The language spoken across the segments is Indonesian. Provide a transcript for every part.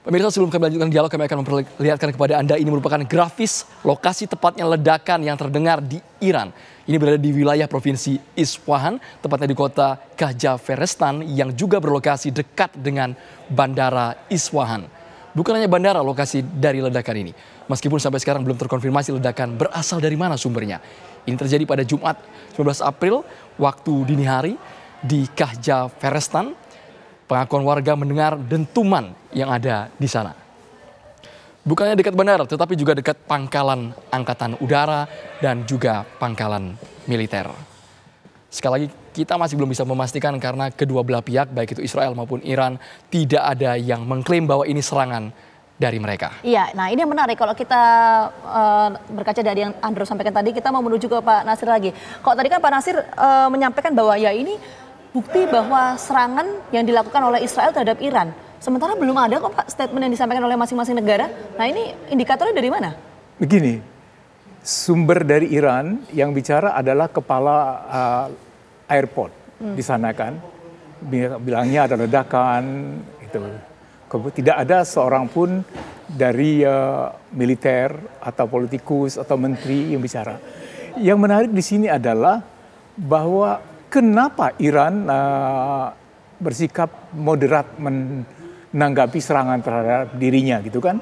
Pemirsa, sebelum kami lanjutkan dialog, kami akan memperlihatkan kepada Anda ini merupakan grafis lokasi tepatnya ledakan yang terdengar di Iran. Ini berada di wilayah provinsi Isfahan, tepatnya di kota Khajavrestan yang juga berlokasi dekat dengan bandara Isfahan. Bukan hanya bandara lokasi dari ledakan ini, meskipun sampai sekarang belum terkonfirmasi ledakan berasal dari mana sumbernya. Ini terjadi pada Jumat 19 April waktu dini hari di Khajavrestan. Pengakuan warga mendengar dentuman yang ada di sana. Bukannya dekat bandara, tetapi juga dekat pangkalan angkatan udara dan juga pangkalan militer. Sekali lagi, kita masih belum bisa memastikan karena kedua belah pihak, baik itu Israel maupun Iran, tidak ada yang mengklaim bahwa ini serangan dari mereka. Iya, nah ini yang menarik kalau kita berkaca dari yang Andrew sampaikan tadi, kita mau menuju ke Pak Nasir lagi. Kalau tadi kan Pak Nasir menyampaikan bahwa ya ini bukti bahwa serangan yang dilakukan oleh Israel terhadap Iran. Sementara belum ada kok Pak statement yang disampaikan oleh masing-masing negara. Nah ini indikatornya dari mana? Begini, sumber dari Iran yang bicara adalah kepala airport di sana kan. Bilangnya ada ledakan, itu. Tidak ada seorang pun dari militer atau politikus atau menteri yang bicara. Yang menarik di sini adalah bahwa kenapa Iran bersikap moderat menanggapi serangan terhadap dirinya gitu kan?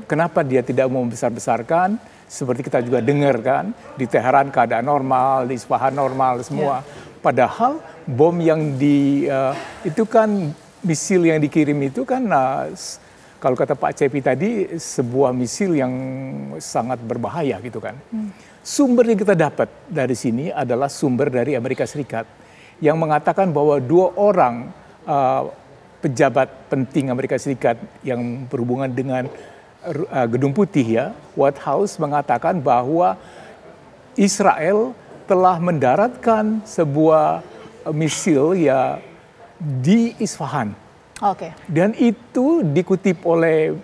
Kenapa dia tidak mau membesar-besarkan? Seperti kita juga dengar kan, di Teheran keadaan normal, di Isfahan normal semua. Padahal bom yang itu kan misil yang dikirim itu kan kalau kata Pak Cepi tadi sebuah misil yang sangat berbahaya gitu kan. Sumber yang kita dapat dari sini adalah sumber dari Amerika Serikat yang mengatakan bahwa 2 orang pejabat penting Amerika Serikat yang berhubungan dengan Gedung Putih ya, White House mengatakan bahwa Israel telah mendaratkan sebuah misil ya di Isfahan. Oke. Dan itu dikutip oleh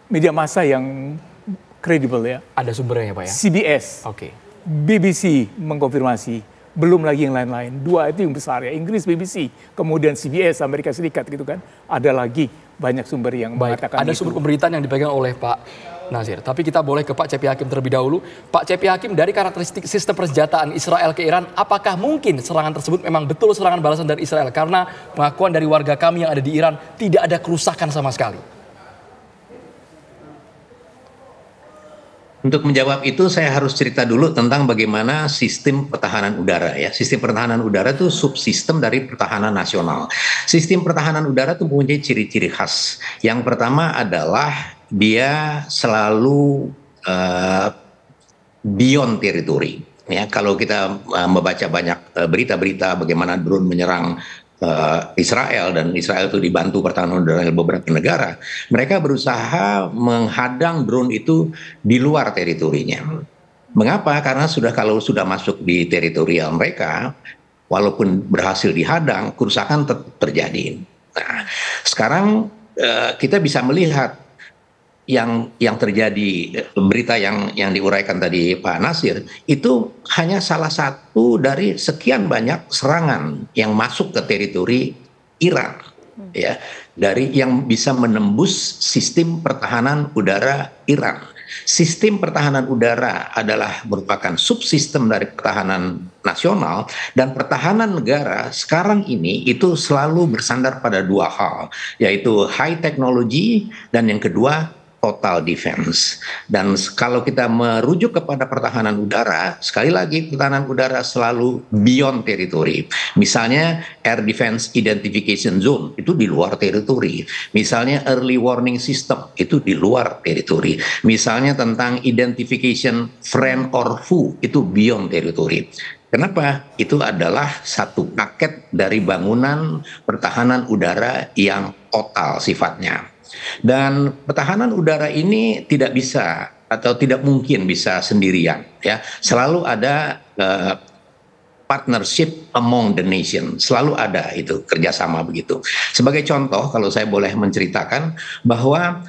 media massa yang kredibel ya. Ada sumbernya Pak ya? CBS, BBC mengkonfirmasi, belum lagi yang lain-lain. 2 itu yang besar ya, Inggris BBC, kemudian CBS Amerika Serikat gitu kan. Ada lagi banyak sumber yang mengatakan ada itu. sumber pemberitaan yang dipegang oleh Pak Nasir. Tapi kita boleh ke Pak Cepi Hakim terlebih dahulu. Pak Cepi Hakim, dari karakteristik sistem persenjataan Israel ke Iran, apakah mungkin serangan tersebut memang betul serangan balasan dari Israel? Karena pengakuan dari warga kami yang ada di Iran tidak ada kerusakan sama sekali. Untuk menjawab itu saya harus cerita dulu tentang bagaimana sistem pertahanan udara ya. Sistem pertahanan udara itu subsistem dari pertahanan nasional. Sistem pertahanan udara itu mempunyai ciri-ciri khas. Yang pertama adalah dia selalu beyond territory. Ya, kalau kita membaca banyak berita-berita bagaimana drone menyerang Israel dan Israel itu dibantu pertahanan udara oleh beberapa negara, mereka berusaha menghadang drone itu di luar teritorinya. Mengapa? Karena kalau sudah masuk di teritorial mereka, walaupun berhasil dihadang, kerusakan tetap terjadi. Nah, sekarang kita bisa melihat yang terjadi, berita yang diuraikan tadi Pak Nasir itu hanya salah satu dari sekian banyak serangan yang masuk ke teritori Iran ya, dari yang bisa menembus sistem pertahanan udara Iran. Sistem pertahanan udara adalah merupakan subsistem dari pertahanan nasional, dan pertahanan negara sekarang ini itu selalu bersandar pada 2 hal, yaitu high technology dan yang kedua total defense. Dan kalau kita merujuk kepada pertahanan udara, sekali lagi pertahanan udara selalu beyond territory. Misalnya air defense identification zone itu di luar teritori. Misalnya early warning system itu di luar teritori. Misalnya tentang identification friend or foe itu beyond territory. Kenapa? Itu adalah satu paket dari bangunan pertahanan udara yang total sifatnya. Dan pertahanan udara ini tidak bisa atau tidak mungkin bisa sendirian ya. Selalu ada partnership among the nation, selalu ada itu kerjasama begitu. Sebagai contoh, kalau saya boleh menceritakan bahwa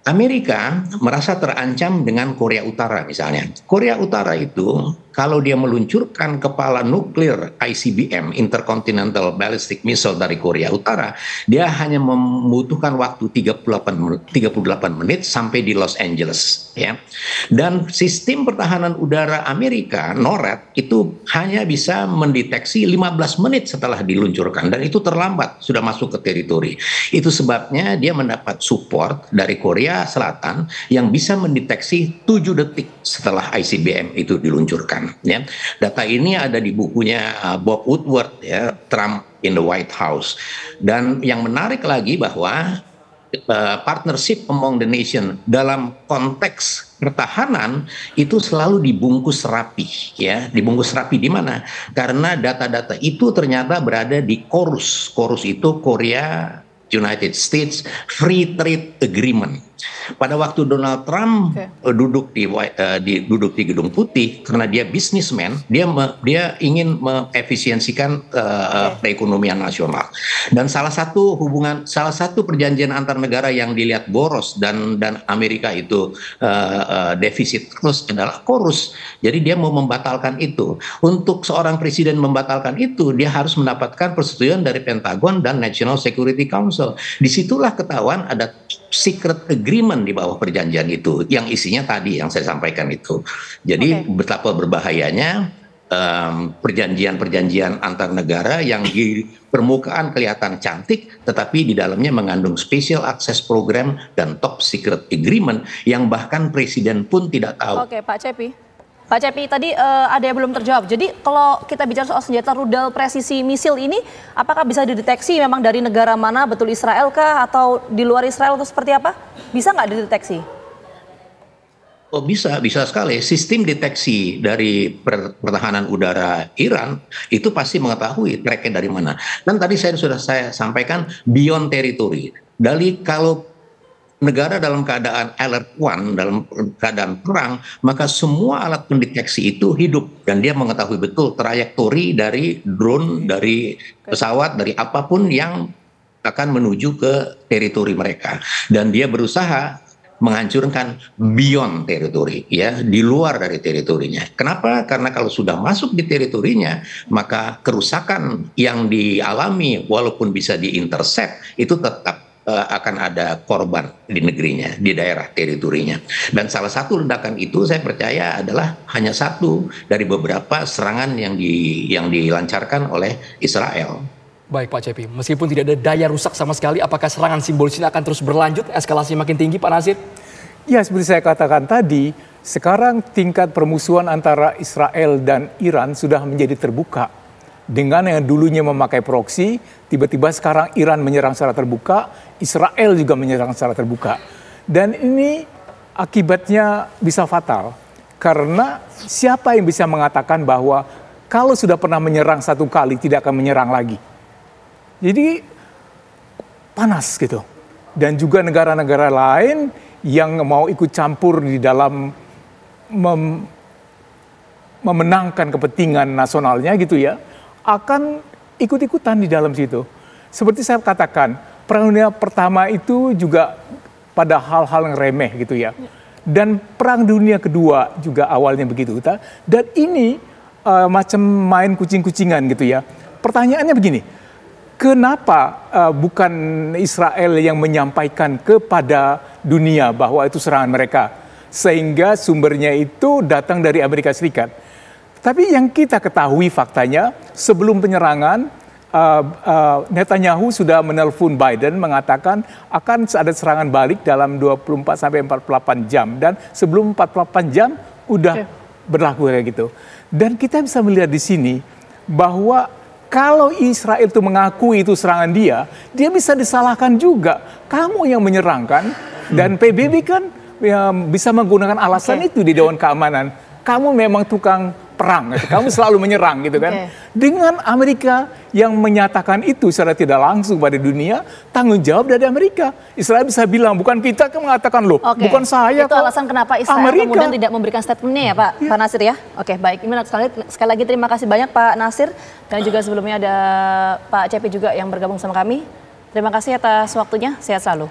Amerika merasa terancam dengan Korea Utara misalnya. Korea Utara itu kalau dia meluncurkan kepala nuklir ICBM, Intercontinental Ballistic Missile dari Korea Utara, dia hanya membutuhkan waktu 38 menit sampai di Los Angeles, ya. Dan sistem pertahanan udara Amerika, NORAD, itu hanya bisa mendeteksi 15 menit setelah diluncurkan, dan itu terlambat sudah masuk ke teritori. Itu sebabnya dia mendapat support dari Korea Selatan yang bisa mendeteksi 7 detik setelah ICBM itu diluncurkan. Ya, data ini ada di bukunya Bob Woodward, ya, Trump in the White House. Dan yang menarik lagi bahwa partnership among the nation dalam konteks pertahanan itu selalu dibungkus rapi, ya, dibungkus rapi di mana? Karena data-data itu ternyata berada di KORUS. KORUS itu Korea United States Free Trade Agreement. Pada waktu Donald Trump duduk di Gedung Putih, karena dia bisnismen, dia ingin mengefisiensikan perekonomian nasional. Dan salah satu perjanjian antar negara yang dilihat boros dan Amerika itu defisit terus adalah KORUS. Jadi dia mau membatalkan itu. Untuk seorang presiden membatalkan itu, dia harus mendapatkan persetujuan dari Pentagon dan National Security Council. Disitulah ketahuan ada secret agreement di bawah perjanjian itu, yang isinya tadi yang saya sampaikan itu. Jadi betapa berbahayanya perjanjian-perjanjian antar negara yang di permukaan kelihatan cantik, tetapi di dalamnya mengandung special access program dan top secret agreement yang bahkan presiden pun tidak tahu. Oke, Pak Cepi. Pak Cepi, tadi ada yang belum terjawab. Jadi kalau kita bicara soal senjata rudal presisi misil ini, apakah bisa dideteksi memang dari negara mana, betul Israel kah, atau di luar Israel atau seperti apa? Bisa nggak dideteksi? Oh, bisa sekali. Sistem deteksi dari pertahanan udara Iran itu pasti mengetahui tracknya dari mana. Dan tadi sudah saya sampaikan beyond territory. Dari kalau negara dalam keadaan alert one, dalam keadaan perang, maka semua alat pendeteksi itu hidup dan dia mengetahui betul trajektori dari drone, dari pesawat, dari apapun yang akan menuju ke teritori mereka. Dan dia berusaha menghancurkan beyond teritori, ya, di luar dari teritorinya. Kenapa? Karena kalau sudah masuk di teritorinya, maka kerusakan yang dialami walaupun bisa diintercept itu tetap akan ada korban di negerinya, di daerah teritorinya. Dan salah satu ledakan itu saya percaya adalah hanya satu dari beberapa serangan yang dilancarkan oleh Israel. Baik Pak Cepi, meskipun tidak ada daya rusak sama sekali, apakah serangan simbolis ini akan terus berlanjut, eskalasi makin tinggi Pak Nasir? Ya, seperti saya katakan tadi, sekarang tingkat permusuhan antara Israel dan Iran sudah menjadi terbuka. Dengan yang dulunya memakai proksi, tiba-tiba sekarang Iran menyerang secara terbuka, Israel juga menyerang secara terbuka. Dan ini akibatnya bisa fatal. Karena siapa yang bisa mengatakan bahwa kalau sudah pernah menyerang satu kali tidak akan menyerang lagi. Jadi panas gitu. Dan juga negara-negara lain yang mau ikut campur di dalam memenangkan kepentingan nasionalnya gitu ya, akan ikut-ikutan di dalam situ. Seperti saya katakan, Perang Dunia Pertama itu juga pada hal-hal yang remeh gitu ya. Dan Perang Dunia Kedua juga awalnya begitu. Dan ini macam main kucing-kucingan gitu ya. Pertanyaannya begini, kenapa bukan Israel yang menyampaikan kepada dunia bahwa itu serangan mereka? Sehingga sumbernya itu datang dari Amerika Serikat. Tapi yang kita ketahui faktanya, sebelum penyerangan, Netanyahu sudah menelpon Biden mengatakan akan ada serangan balik dalam 24-48 jam. Dan sebelum 48 jam udah berlaku kayak gitu. Dan kita bisa melihat di sini bahwa kalau Israel itu mengakui itu serangan dia bisa disalahkan juga. Kamu yang menyerangkan, dan PBB kan ya, bisa menggunakan alasan itu di Dewan Keamanan. Kamu memang tukang perang, kamu selalu menyerang gitu kan. Dengan Amerika yang menyatakan itu secara tidak langsung pada dunia, tanggung jawab dari Amerika. Israel bisa bilang, bukan kita yang mengatakan loh, bukan saya. Itu alasan kenapa Israel Amerika kemudian tidak memberikan statementnya ya Pak Nasir ya. Oke, baik. Ini sekali lagi terima kasih banyak Pak Nasir, dan juga sebelumnya ada Pak Cepi juga yang bergabung sama kami. Terima kasih atas waktunya, sehat selalu.